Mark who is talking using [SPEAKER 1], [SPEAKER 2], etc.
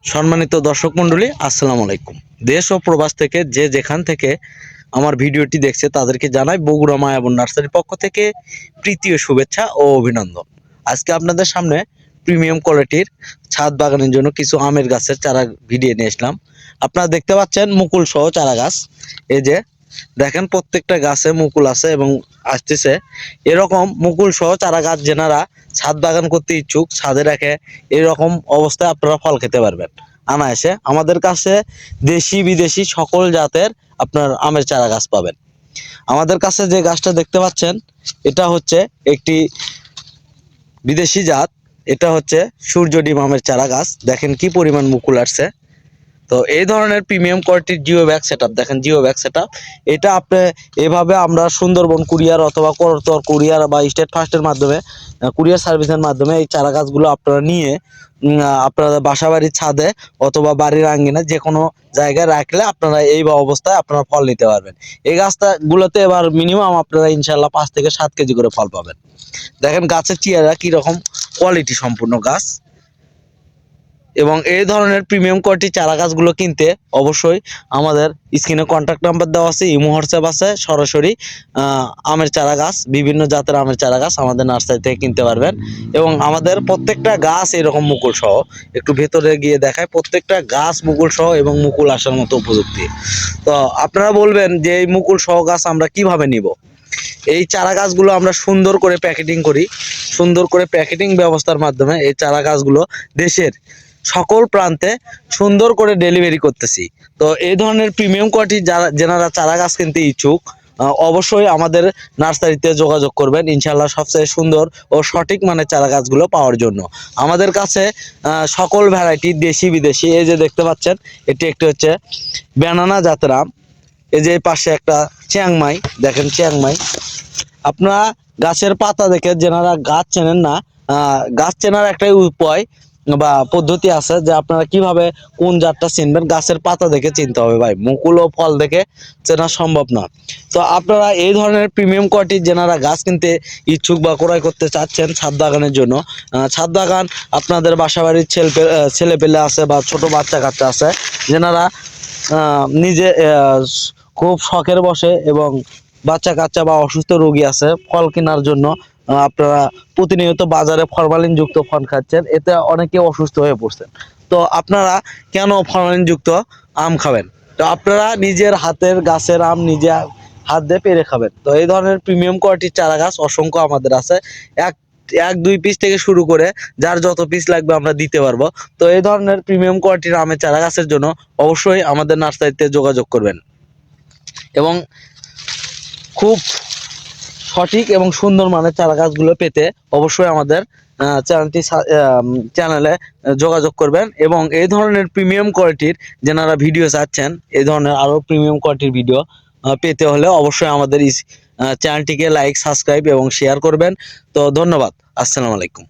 [SPEAKER 1] সম্মানিত দর্শক মণ্ডলী, আসসালামু আলাইকুম। দেশ ও প্রবাস থেকে যে যেখান থেকে আমার ভিডিওটি দেখছে তাদেরকে জানাই বগুড়া মায়াবন নার্সারির পক্ষ থেকে প্রীতি ও শুভেচ্ছা ও অভিনন্দন। আজকে আপনাদের সামনে প্রিমিয়াম কোয়ালিটির ছাদ বাগানের জন্য কিছু আমের গাছের চারা ভিডিও নিয়ে আসলাম। আপনারা দেখতে পাচ্ছেন মুকুল সহ চারা গাছ। এই যে দেখেন, প্রত্যেকটা গাছে মুকুল আছে এবং আসতেছে। এরকম মুকুল সহ চারা গাছ যেনারা ছাদ বাগান করতে ইচ্ছুক, ছাদে রেখে এরকম অবস্থায় আপনারা ফল খেতে পারবেন আনায়াসে। আমাদের কাছে দেশি বিদেশি সকল জাতের আপনার আমের চারা গাছ পাবেন। আমাদের কাছে যে গাছটা দেখতে পাচ্ছেন এটা হচ্ছে একটি বিদেশি জাত। এটা হচ্ছে সূর্যডিম আমের চারা গাছ। দেখেন কি পরিমাণ মুকুল আসছে। তো এই ধরনের প্রিমিয়াম কোয়ালিটির জিও ব্যাগ সেটআপ, দেখেন জিও ব্যাগ সেটআপ, এটা আপনি এভাবে আমরা সুন্দরবন কুরিয়ার অথবা করতর কুরিয়ার বা স্টেট ফার্স্টের মাধ্যমে কুরিয়ার সার্ভিসের মাধ্যমে এই চারা গাছগুলো আপনারা নিয়ে আপনারা বাসাবাড়ির ছাদে অথবা বাড়ির আঙ্গিনায় যে কোনো জায়গায় রাখলে আপনারা এই অবস্থায় আপনারা ফল নিতে পারবেন। এই গাছগুলোতে এবার মিনিমাম আপনারা ইনশাল্লাহ 5 থেকে 7 কেজি করে ফল পাবেন। দেখেন গাছের চেহারা কীরকম কোয়ালিটি সম্পূর্ণ গাছ। এবং এই ধরনের প্রিমিয়াম কোয়ালিটি চারা গাছগুলো কিনতে অবশ্যই আমাদের স্ক্রিনে কন্ট্যাক্ট নাম্বার দেওয়া আছে, ইমো হোয়াটসঅ্যাপ আছে। সরাসরি আমের চারা গাছ, বিভিন্ন জাতের আমের চারা গাছ আমাদের নার্সারি থেকে কিনতে পারবেন। এবং আমাদের প্রত্যেকটা গাছ এরকম মুকুল সহ, একটু ভেতরে গিয়ে দেখায়, প্রত্যেকটা গাছ মুকুল সহ এবং মুকুল আসার মতো উপযুক্তি। তো আপনারা বলবেন যে এই মুকুল সহ গাছ আমরা কিভাবে নিব। এই চারা গাছগুলো আমরা সুন্দর করে প্যাকেটিং করি। সুন্দর করে প্যাকেটিং ব্যবস্থার মাধ্যমে এই চারা গাছগুলো দেশের সকল প্রান্তে সুন্দর করে ডেলিভারি করতেছি। তো এই ধরনের প্রিমিয়াম কোয়ালিটির যারা চারা গাছ কিনতে ইচ্ছুক অবশ্যই আমাদের নার্সারিতে যোগাযোগ করবেন ইনশাল্লাহ সবচেয়ে সুন্দর ও সঠিক মানের চারা গাছগুলো পাওয়ার জন্য। আমাদের কাছে সকল ভ্যারাইটি দেশি বিদেশি, এই যে দেখতে পাচ্ছেন এটি একটি হচ্ছে ব্যানানা জাতের আম। এই যে পাশে একটা চিয়াংমাই, দেখেন চিয়াংমাই। আপনারা গাছের পাতা দেখে যেনারা গাছ চেনেন না, গাছ চেনার একটাই উপায় বা পদ্ধতি আছে যে আপনারা কিভাবে কোন জাতটা চিনবেন। গাছের পাতা দেখে চিনতে হবে ভাই, মুকুল ও ফল দেখে চেনা সম্ভব না। তো আপনারা এই ধরনের প্রিমিয়াম কোয়ালিটির যেনারা গাছ কিনতে ইচ্ছুক বা ক্রয় করতে চাচ্ছেন ছাদ বাগানের জন্য, ছাদ বাগান আপনাদের বাসাবাড়ির ছেলে পেলে আছে বা ছোট বাচ্চা কাচ্চা আছে যেনারা নিজে খুব শখের বসে এবং বাচ্চা কাচ্চা বা অসুস্থ রোগী আছে ফল কেনার জন্য, আপনারা প্রতিনিয়ত বাজারে ফরমালিন যুক্ত ফল খাচ্ছেন, এতে অনেকে অসুস্থ হয়ে পড়ছেন। তো আপনারা কেন ফরমালিন যুক্ত আম খাবেন? তো আপনারা নিজের হাতের গাছের আম নিজে হাত দিয়ে পেরে খাবেন। তো এই ধরনের প্রিমিয়াম কোয়ালিটির চারা গাছ অসংখ্য আমাদের আছে। এক দুই পিস থেকে শুরু করে যার যত পিস লাগবে আমরা দিতে পারবো। তো এই ধরনের প্রিমিয়াম কোয়ালিটির আমের চারা গাছের জন্য অবশ্যই আমাদের নার্সারিতে যোগাযোগ করবেন। এবং খুব সঠিক এবং সুন্দর মানের চারা গাছগুলো পেতে অবশ্যই আমাদের চ্যানেলে যোগাযোগ করবেন। এবং এই ধরনের প্রিমিয়াম কোয়ালিটির যারা ভিডিও চাচ্ছেন, এই ধরনের আরও প্রিমিয়াম কোয়ালিটির ভিডিও পেতে হলে অবশ্যই আমাদের চ্যানেলটিকে লাইক, সাবস্ক্রাইব এবং শেয়ার করবেন। তো ধন্যবাদ, আসসালামু আলাইকুম।